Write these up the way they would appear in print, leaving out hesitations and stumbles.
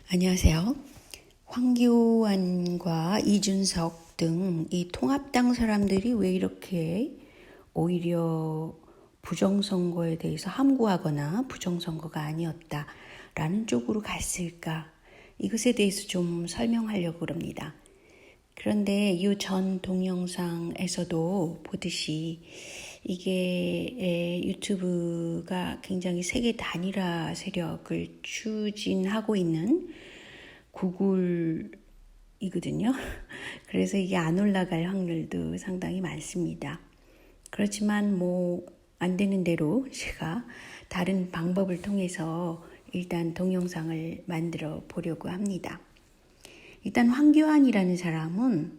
안녕하세요. 황교안과 이준석 등 이 통합당 사람들이 왜 이렇게 오히려 부정선거에 대해서 함구하거나 부정선거가 아니었다라는 쪽으로 갔을까? 이것에 대해서 좀 설명하려고 합니다. 그런데 이 전 동영상에서도 보듯이 이게 유튜브가 굉장히 세계 단일화 세력을 추진하고 있는 구글이거든요. 그래서 이게 안 올라갈 확률도 상당히 많습니다. 그렇지만 안 되는 대로 제가 다른 방법을 통해서 일단 동영상을 만들어 보려고 합니다. 일단 황교안이라는 사람은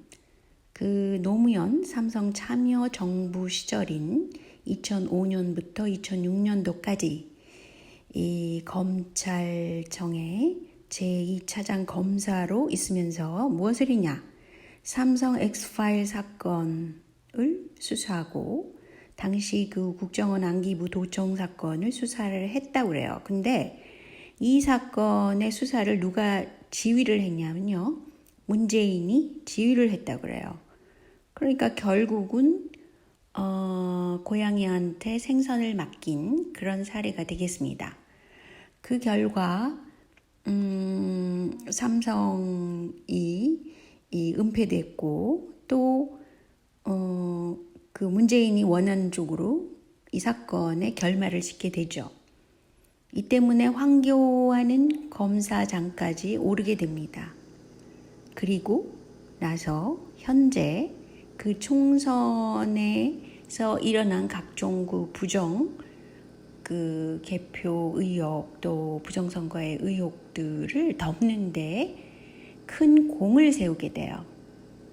그 노무현 삼성 참여 정부 시절인 2005년부터 2006년도까지 이 검찰청의 제2차장 검사로 있으면서 무엇을 했냐? 삼성 엑스파일 사건을 수사하고 당시 그 국정원 안기부 도청 사건을 수사를 했다고 그래요. 근데 이 사건의 수사를 누가 지휘를 했냐면요. 문재인이 지휘를 했다고 그래요. 그러니까 결국은 고양이한테 생선을 맡긴 그런 사례가 되겠습니다. 그 결과 삼성이 은폐됐고 또 그 문재인이 원하는 쪽으로 이 사건의 결말을 짓게 되죠. 이 때문에 황교안은 검사장까지 오르게 됩니다. 그리고 나서 현재 그 총선에서 일어난 각종 그 부정 그 개표 의혹 또 부정선거의 의혹들을 덮는데 큰 공을 세우게 돼요.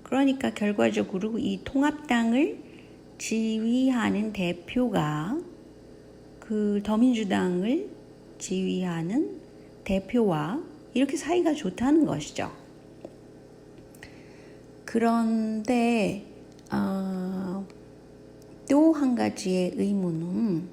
그러니까 결과적으로 이 통합당을 지휘하는 대표가 그 더민주당을 지휘하는 대표와 이렇게 사이가 좋다는 것이죠. 그런데 또 한 가지의 의문은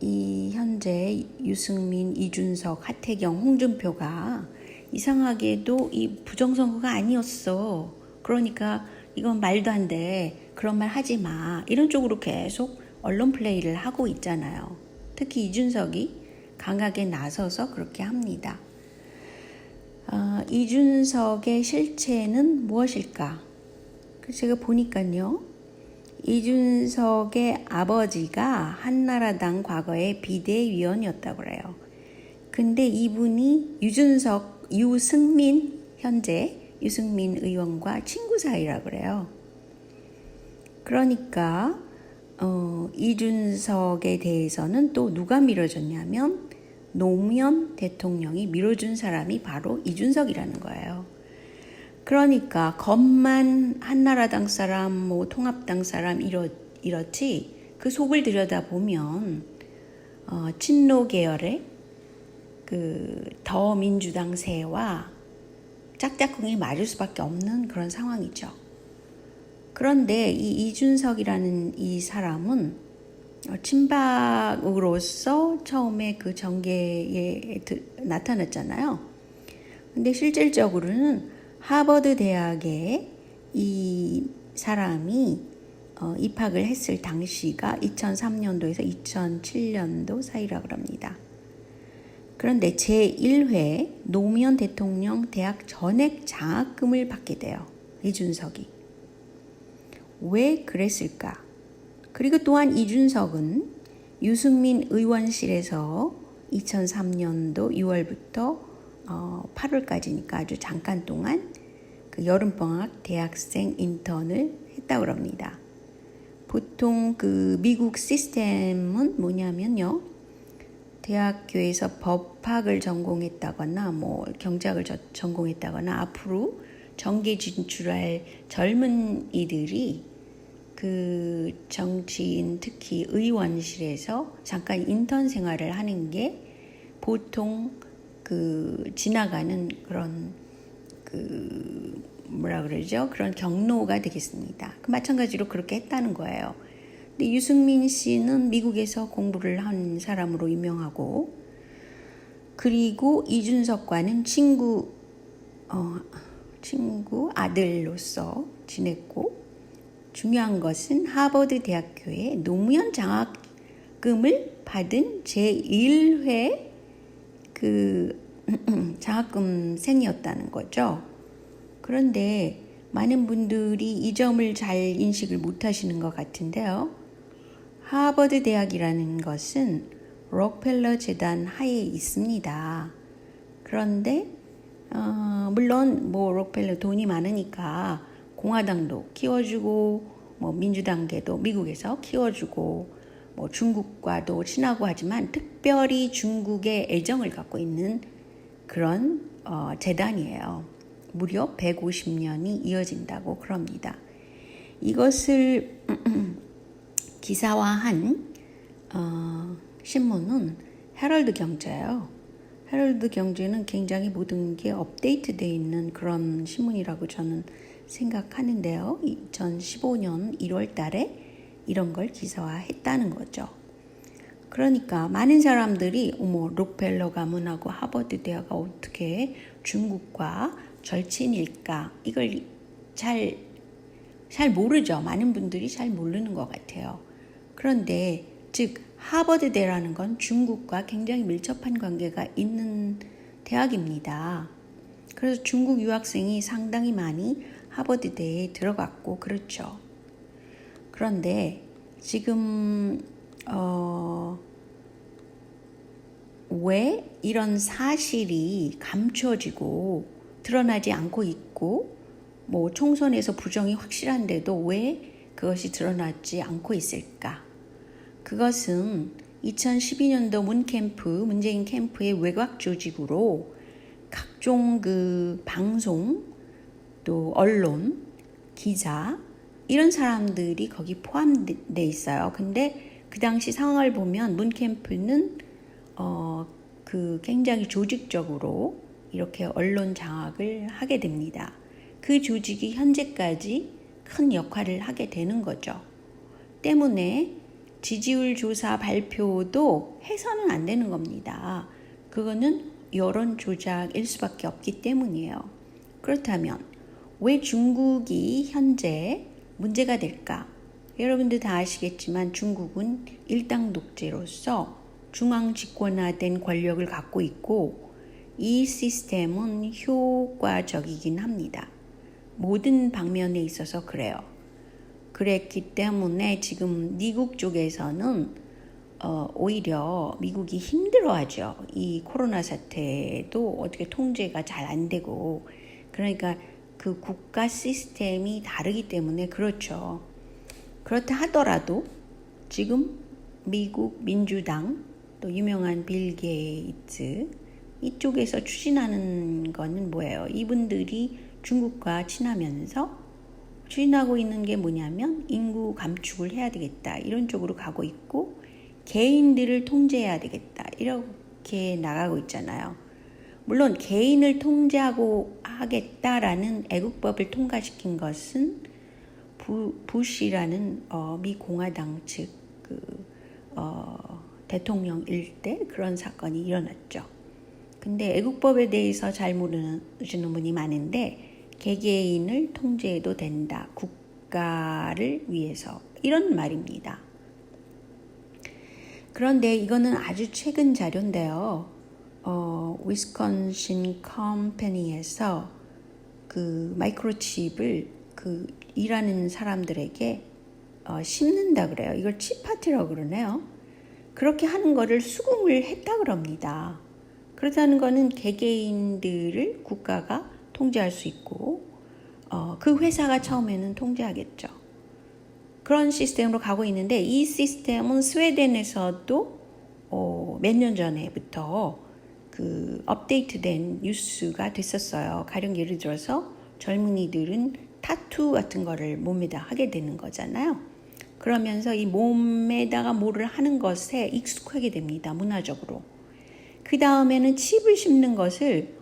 이 현재 유승민, 이준석, 하태경, 홍준표가 이상하게도 이 부정선거가 아니었어. 그러니까 이건 말도 안 돼. 그런 말 하지 마. 이런 쪽으로 계속 언론 플레이를 하고 있잖아요. 특히 이준석이 강하게 나서서 그렇게 합니다. 이준석의 실체는 무엇일까? 제가 보니까요. 이준석의 아버지가 한나라당 과거의 비대위원이었다고 그래요. 근데 이분이 현재 유승민 의원과 친구 사이라고 그래요. 그러니까 이준석에 대해서는 또 누가 밀어줬냐면 노무현 대통령이 밀어준 사람이 바로 이준석이라는 거예요. 그러니까 겉만 한나라당 사람, 통합당 사람 이렇지 그 속을 들여다보면 친노 계열의 그 더민주당세와 짝짝꿍이 맞을 수밖에 없는 그런 상황이죠. 그런데 이 이준석이라는 이 사람은 친박으로서 처음에 그 정계에 나타났잖아요. 근데 실질적으로는 하버드 대학에 이 사람이 입학을 했을 당시가 2003년도에서 2007년도 사이라고 합니다. 그런데 제1회 노무현 대통령 대학 전액 장학금을 받게 돼요. 이준석이. 왜 그랬을까? 그리고 또한 이준석은 유승민 의원실에서 2003년도 6월부터 8월까지니까 아주 잠깐 동안 그 여름방학 대학생 인턴을 했다고 합니다. 보통 그 미국 시스템은 뭐냐면요. 대학교에서 법학을 전공했다거나 경제학을 전공했다거나 앞으로 정계 진출할 젊은이들이 그 정치인 특히 의원실에서 잠깐 인턴 생활을 하는 게 보통 그 지나가는 그런 그런 경로가 되겠습니다. 마찬가지로 그렇게 했다는 거예요. 근데 유승민 씨는 미국에서 공부를 한 사람으로 유명하고 그리고 이준석과는 친구 아들로서 지냈고, 중요한 것은 하버드 대학교에 노무현 장학금을 받은 제1회 장학금생이었다는 거죠. 그런데 많은 분들이 이 점을 잘 인식을 못하시는 것 같은데요. 하버드 대학이라는 것은 록펠러 재단 하에 있습니다. 그런데 물론 록펠러 돈이 많으니까 공화당도 키워주고 민주당계도 미국에서 키워주고 중국과도 친하고 하지만 특별히 중국에 애정을 갖고 있는 그런 재단이에요. 무려 150년이 이어진다고 그럽니다. 이것을 기사화한 신문은 헤럴드 경제예요. 헤럴드 경제는 굉장히 모든 게 업데이트되어 있는 그런 신문이라고 저는 생각하는데요. 2015년 1월 달에 이런 걸 기사화했다는 거죠. 그러니까 많은 사람들이 록펠러 가문하고 하버드 대학가 어떻게 중국과 절친일까? 이걸 잘 모르죠. 많은 분들이 잘 모르는 것 같아요. 그런데 즉 하버드대라는 건 중국과 굉장히 밀접한 관계가 있는 대학입니다. 그래서 중국 유학생이 상당히 많이 하버드대에 들어갔고 그렇죠. 그런데 지금 왜 이런 사실이 감춰지고 드러나지 않고 있고 총선에서 부정이 확실한데도 왜 그것이 드러나지 않고 있을까? 그것은 2012년도 문재인 캠프의 외곽 조직으로 각종 방송, 또 언론, 기자 이런 사람들이 거기 포함돼 있어요. 근데 그 당시 상황을 보면 문 캠프는 굉장히 조직적으로 이렇게 언론 장악을 하게 됩니다. 그 조직이 현재까지 큰 역할을 하게 되는 거죠. 때문에 지지율 조사 발표도 해서는 안 되는 겁니다. 그거는 여론 조작일 수밖에 없기 때문이에요. 그렇다면 왜 중국이 현재 문제가 될까? 여러분들 다 아시겠지만 중국은 일당 독재로서 중앙 집권화된 권력을 갖고 있고 이 시스템은 효과적이긴 합니다. 모든 방면에 있어서 그래요. 그랬기 때문에 지금 미국 쪽에서는 오히려 미국이 힘들어하죠. 이 코로나 사태도 어떻게 통제가 잘 안 되고 그러니까 그 국가 시스템이 다르기 때문에 그렇죠. 그렇다 하더라도 지금 미국 민주당 또 유명한 빌 게이츠 이쪽에서 추진하는 거는 뭐예요? 이분들이 중국과 친하면서 추진하고 있는 게 뭐냐면 인구 감축을 해야 되겠다 이런 쪽으로 가고 있고 개인들을 통제해야 되겠다 이렇게 나가고 있잖아요. 물론 개인을 통제하고 하겠다라는 애국법을 통과시킨 것은 부시라는 미 공화당 측 대통령일 때 그런 사건이 일어났죠. 근데 애국법에 대해서 잘 모르시는 분이 많은데 개개인을 통제해도 된다. 국가를 위해서. 이런 말입니다. 그런데 이거는 아주 최근 자료인데요. 위스콘신 컴퍼니에서 마이크로칩을 일하는 사람들에게 심는다 그래요. 이걸 칩파티라고 그러네요. 그렇게 하는 거를 수긍을 했다 그럽니다. 그렇다는 거는 개개인들을 국가가 통제할 수 있고 그 회사가 처음에는 통제하겠죠. 그런 시스템으로 가고 있는데 이 시스템은 스웨덴에서도 몇 년 전에부터 업데이트된 뉴스가 됐었어요. 가령 예를 들어서 젊은이들은 타투 같은 거를 몸에다 하게 되는 거잖아요. 그러면서 이 몸에다가 뭐를 하는 것에 익숙하게 됩니다. 문화적으로. 그 다음에는 칩을 심는 것을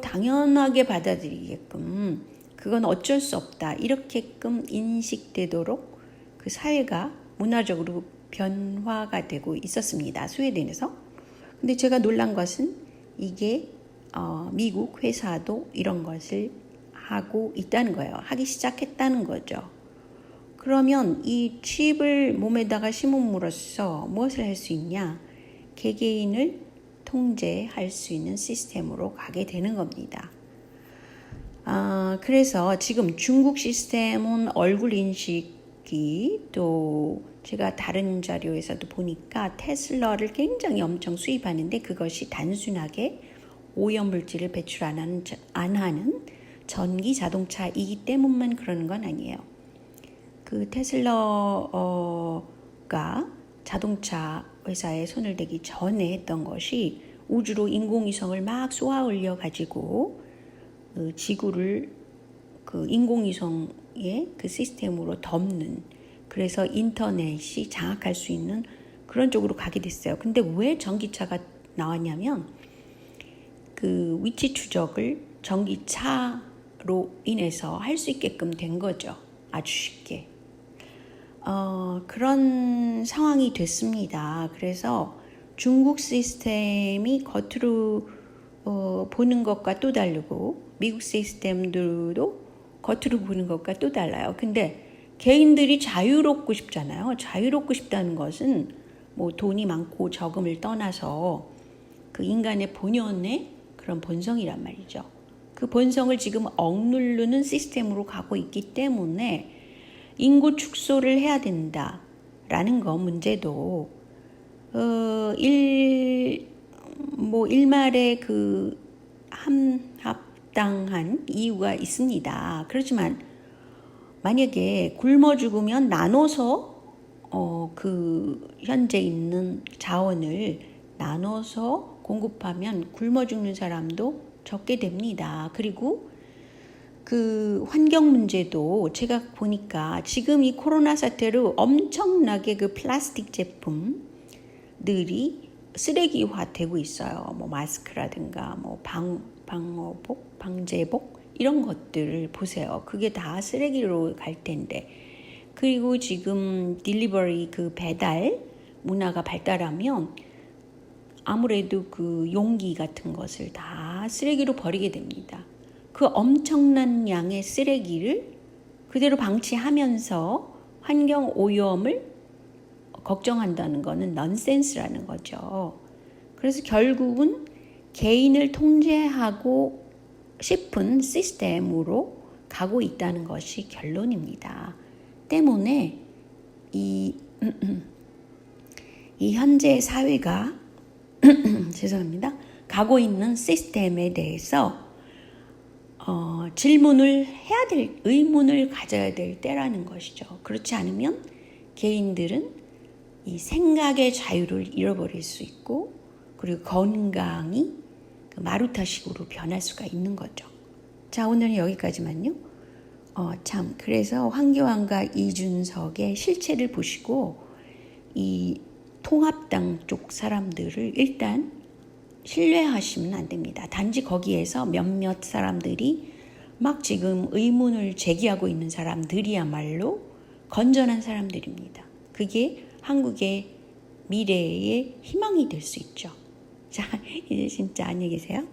당연하게 받아들이게끔 그건 어쩔 수 없다 이렇게끔 인식되도록 그 사회가 문화적으로 변화가 되고 있었습니다. 스웨덴에서. 근데 제가 놀란 것은 이게 미국 회사도 이런 것을 하고 있다는 거예요. 하기 시작했다는 거죠. 그러면 이 칩을 몸에다가 심음으로써 무엇을 할 수 있냐? 개개인을 통제할 수 있는 시스템으로 가게 되는 겁니다. 그래서 지금 중국 시스템은 얼굴 인식이 또 제가 다른 자료에서도 보니까 테슬라를 굉장히 엄청 수입하는데 그것이 단순하게 오염물질을 배출 안 하는 전기 자동차이기 때문만 그러는 건 아니에요. 그 테슬라가 자동차 회사에 손을 대기 전에 했던 것이 우주로 인공위성을 막 쏘아 올려 가지고 지구를 그 인공위성의 그 시스템으로 덮는, 그래서 인터넷이 장악할 수 있는 그런 쪽으로 가게 됐어요. 근데 왜 전기차가 나왔냐면 그 위치 추적을 전기차로 인해서 할 수 있게끔 된 거죠. 아주 쉽게. 그런 상황이 됐습니다. 그래서 중국 시스템이 겉으로 보는 것과 또 다르고 미국 시스템들도 겉으로 보는 것과 또 달라요. 근데 개인들이 자유롭고 싶잖아요. 자유롭고 싶다는 것은 뭐 돈이 많고 적음을 떠나서 그 인간의 본연의 그런 본성이란 말이죠. 그 본성을 지금 억누르는 시스템으로 가고 있기 때문에 인구 축소를 해야 된다라는 거 문제도 일말의 그 합당한 이유가 있습니다. 그렇지만 만약에 굶어 죽으면 나눠서 그 현재 있는 자원을 나눠서 공급하면 굶어 죽는 사람도 적게 됩니다. 그리고 그 환경 문제도 제가 보니까 지금 이 코로나 사태로 엄청나게 그 플라스틱 제품들이 쓰레기화 되고 있어요. 뭐 마스크라든가 뭐 방어복, 방제복 이런 것들을 보세요. 그게 다 쓰레기로 갈 텐데. 그리고 지금 딜리버리 그 배달 문화가 발달하면 아무래도 그 용기 같은 것을 다 쓰레기로 버리게 됩니다. 그 엄청난 양의 쓰레기를 그대로 방치하면서 환경 오염을 걱정한다는 것은 넌센스라는 거죠. 그래서 결국은 개인을 통제하고 싶은 시스템으로 가고 있다는 것이 결론입니다. 때문에 이 현재 사회가 죄송합니다. 가고 있는 시스템에 대해서 질문을 해야 될, 의문을 가져야 될 때라는 것이죠. 그렇지 않으면 개인들은 이 생각의 자유를 잃어버릴 수 있고, 그리고 건강이 그 마루타식으로 변할 수가 있는 거죠. 자, 오늘은 여기까지만요. 그래서 황교안과 이준석의 실체를 보시고 이 통합당 쪽 사람들을 일단 신뢰하시면 안 됩니다. 단지 거기에서 몇몇 사람들이 막 지금 의문을 제기하고 있는 사람들이야말로 건전한 사람들입니다. 그게 한국의 미래의 희망이 될 수 있죠. 자, 이제 진짜 안녕히 계세요.